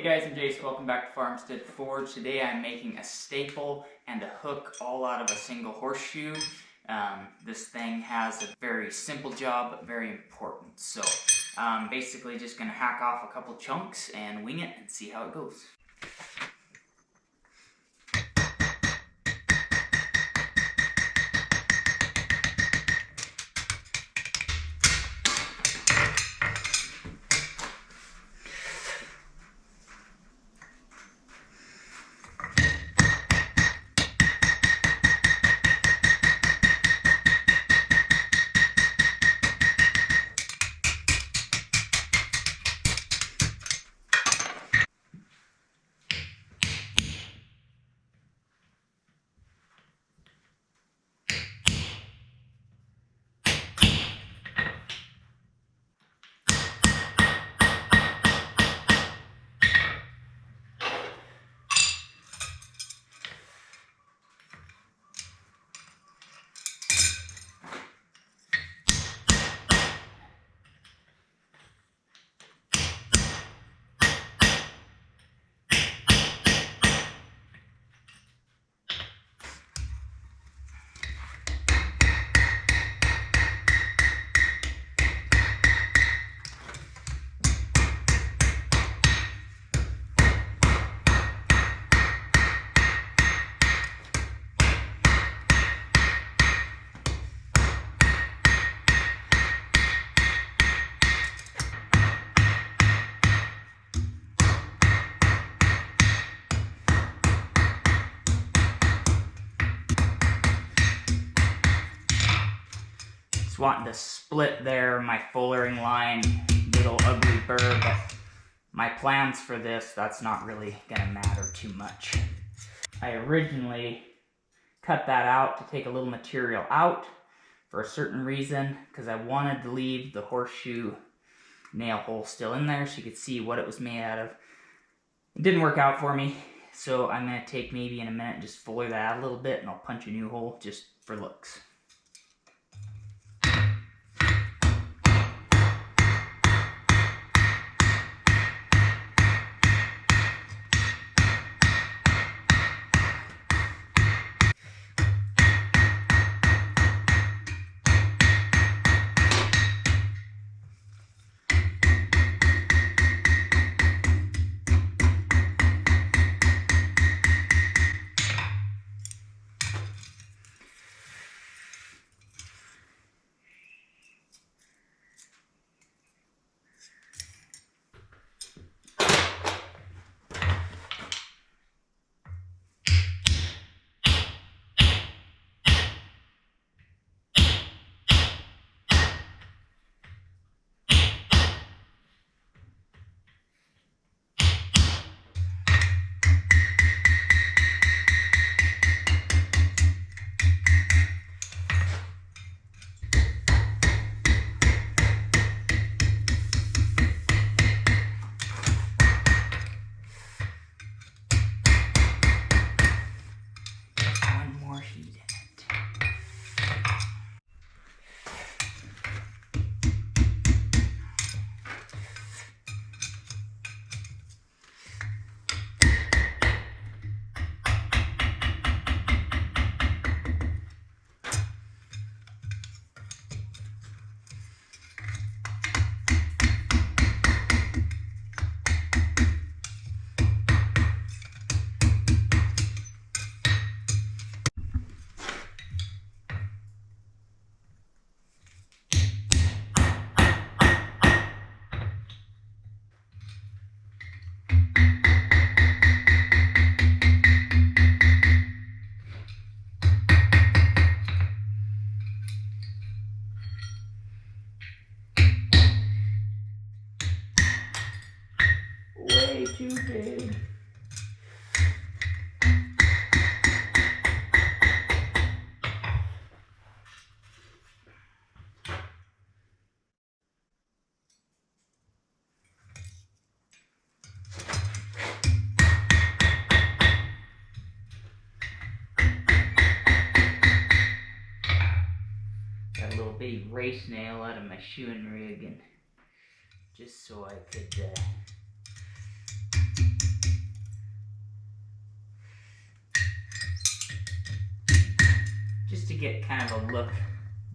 Hey guys, I'm Jayce. Welcome back to Farmstead Forge. Today I'm making a staple and a hook all out of a single horseshoe. This thing has a very simple job, but very important. So basically just going to hack off a couple chunks and wing it and see how it goes. Wanting to split there my fullering line, little ugly burr, but my plans for this, that's not really gonna matter too much. I originally cut that out to take a little material out for a certain reason, because I wanted to leave the horseshoe nail hole still in there so you could see what it was made out of. It didn't work out for me, so I'm gonna take maybe in a minute and just fuller that out a little bit, and I'll punch a new hole just for looks. Way too big. Got a little bitty race nail out of my shoeing rig, and just so I could get kind of a look,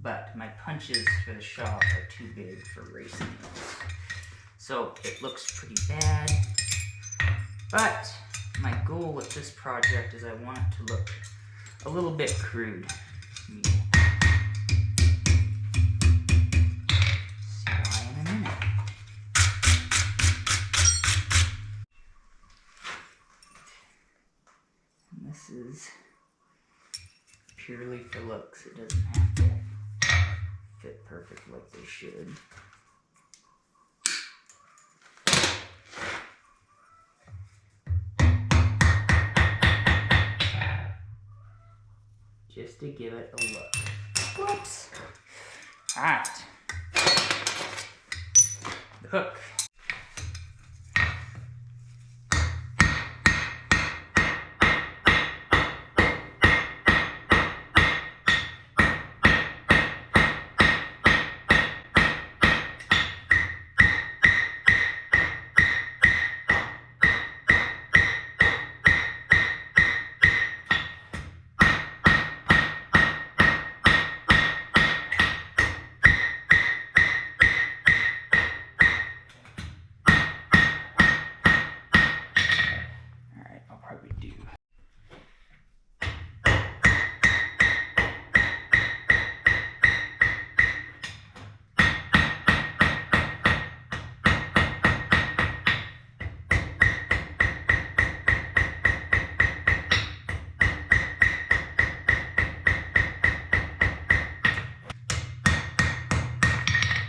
but my punches for the shop are too big for racing wheels. So it looks pretty bad, but my goal with this project is I want it to look a little bit crude. See why in a minute. And this is purely for looks. It doesn't have to fit perfect like they should. Just to give it a look. Whoops. Alright. The hook.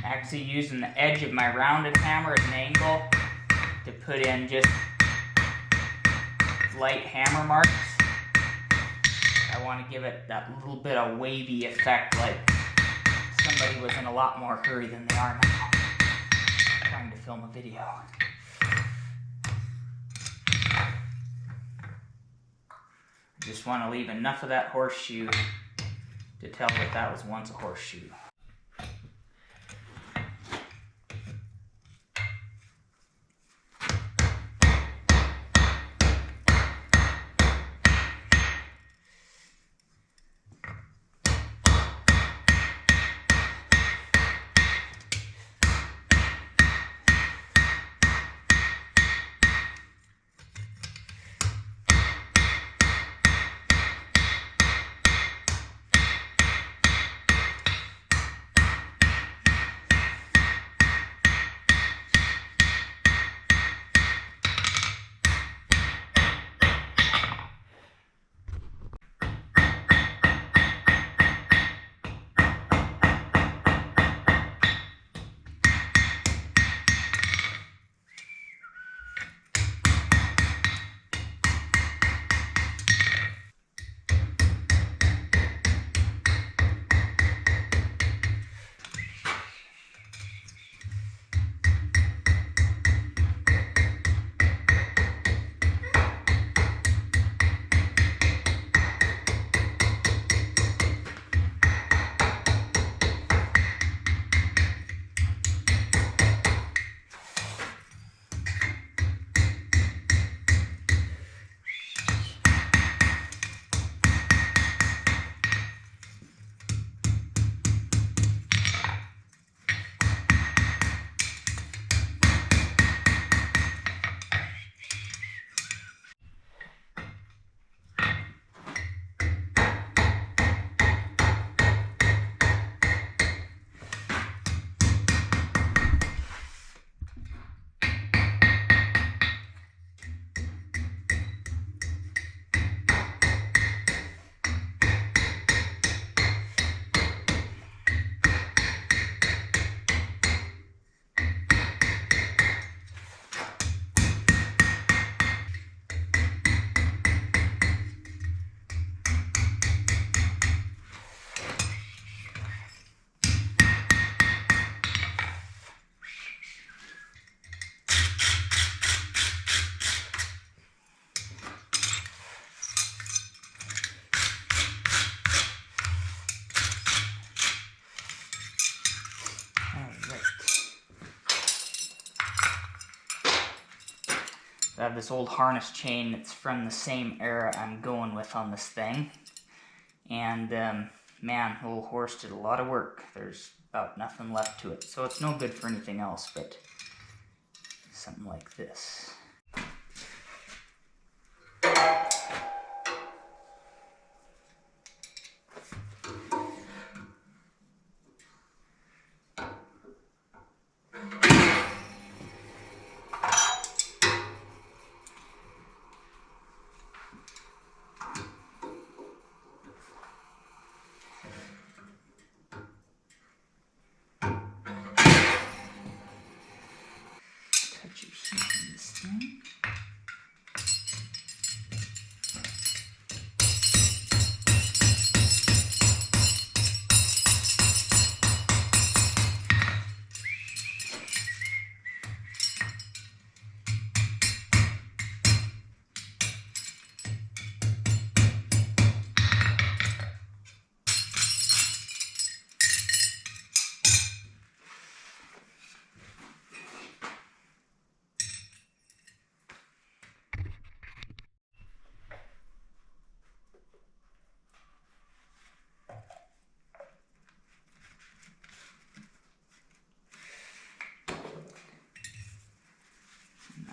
Actually using the edge of my rounded hammer as an angle to put in just light hammer marks. I want to give it that little bit of wavy effect, like somebody was in a lot more hurry than they are now, trying to film a video. I just want to leave enough of that horseshoe to tell that that was once a horseshoe. I have this old harness chain that's from the same era I'm going with on this thing. And man, the little horse did a lot of work. There's about nothing left to it. So it's no good for anything else but something like this.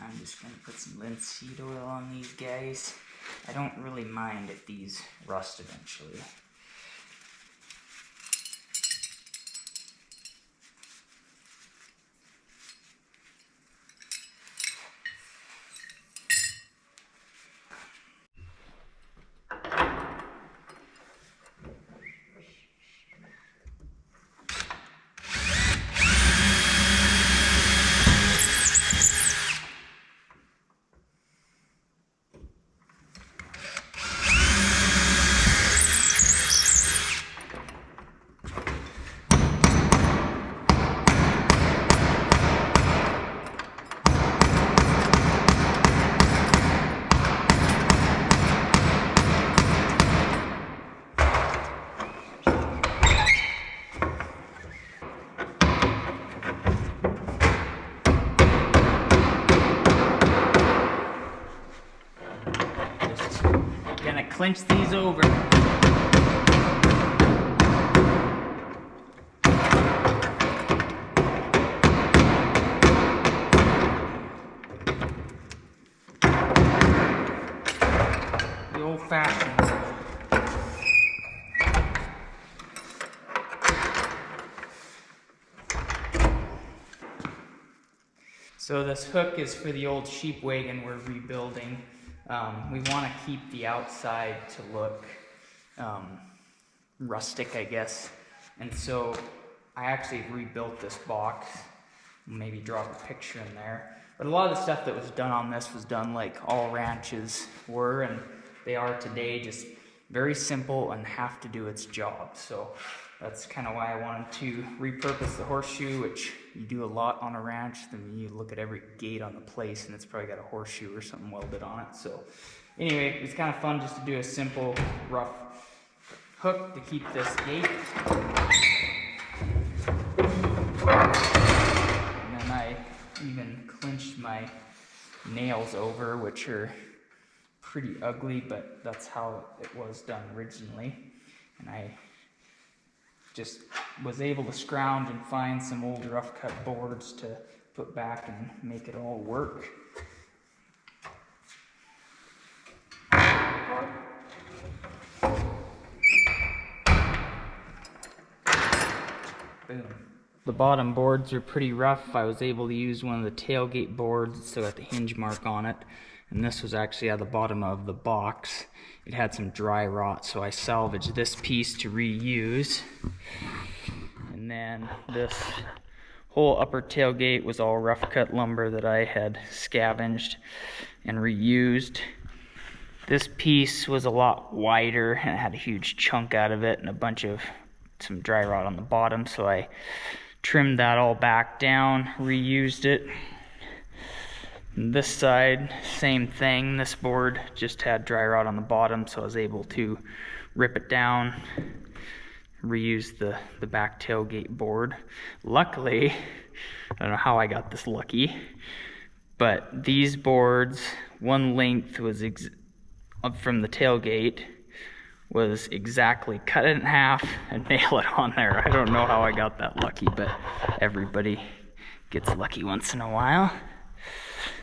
I'm just going to put some linseed oil on these guys. I don't really mind if these rust eventually. Gonna clinch these over. The old-fashioned way. So this hook is for the old sheep wagon we're rebuilding. We want to keep the outside to look rustic, I guess. And so I actually rebuilt this box. Maybe drop a picture in there. But a lot of the stuff that was done on this was done like all ranches were, and they are today, just very simple and have to do its job. So that's kind of why I wanted to repurpose the horseshoe, which you do a lot on a ranch. Then you look at every gate on the place and it's probably got a horseshoe or something welded on it. So anyway, it's kind of fun just to do a simple rough hook to keep this gate. And then I even clinched my nails over, which are pretty ugly, but that's how it was done originally. And I just was able to scrounge and find some old rough cut boards to put back and make it all work. Boom. The bottom boards are pretty rough. I was able to use one of the tailgate boards. It's still got the hinge mark on it. And this was actually at the bottom of the box. It had some dry rot, so I salvaged this piece to reuse. And then this whole upper tailgate was all rough cut lumber that I had scavenged and reused. This piece was a lot wider and it had a huge chunk out of it and a bunch of some dry rot on the bottom, so I trimmed that all back down, reused it. And this side, same thing. This board just had dry rot on the bottom, so I was able to rip it down, reuse the back tailgate board. Luckily, I don't know how I got this lucky, but these boards, one length was from the tailgate was exactly cut it in half and nail it on there. I don't know how I got that lucky, but everybody gets lucky once in a while.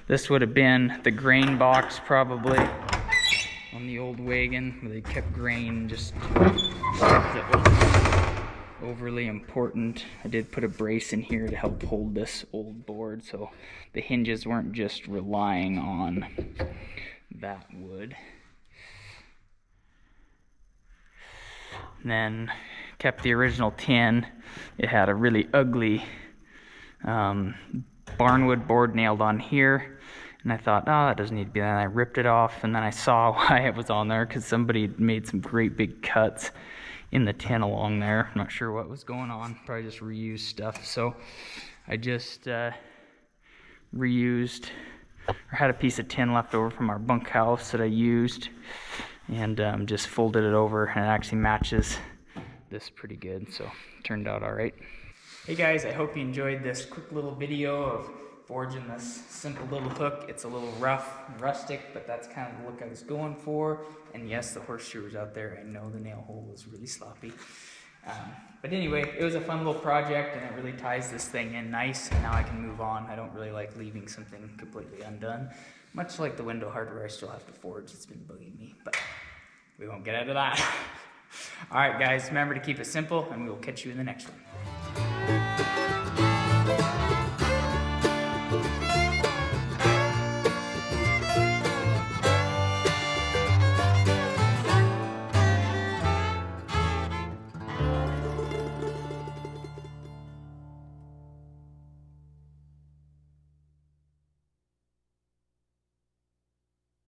This would have been the grain box probably on the old wagon, where they kept grain, just that wasn't overly important. I did put a brace in here to help hold this old board so the hinges weren't just relying on that wood. And then kept the original tin. It had a really ugly barnwood board nailed on here. And I thought, oh, that doesn't need to be there. And I ripped it off, and then I saw why it was on there, because somebody had made some great big cuts in the tin along there. I'm not sure what was going on. Probably just reused stuff. So I just reused, or had a piece of tin left over from our bunkhouse that I used, and just folded it over, and it actually matches this pretty good. So it turned out all right. Hey guys, I hope you enjoyed this quick little video of forging this simple little hook. It's a little rough and rustic, but that's kind of the look I was going for. And yes, the horseshoe was out there. I know the nail hole was really sloppy. But anyway, it was a fun little project, and it really ties this thing in nice, and now I can move on. I don't really like leaving something completely undone. Much like the window hardware I still have to forge. It's been bugging me, but we won't get out of that. All right, guys, remember to keep it simple, and we will catch you in the next one.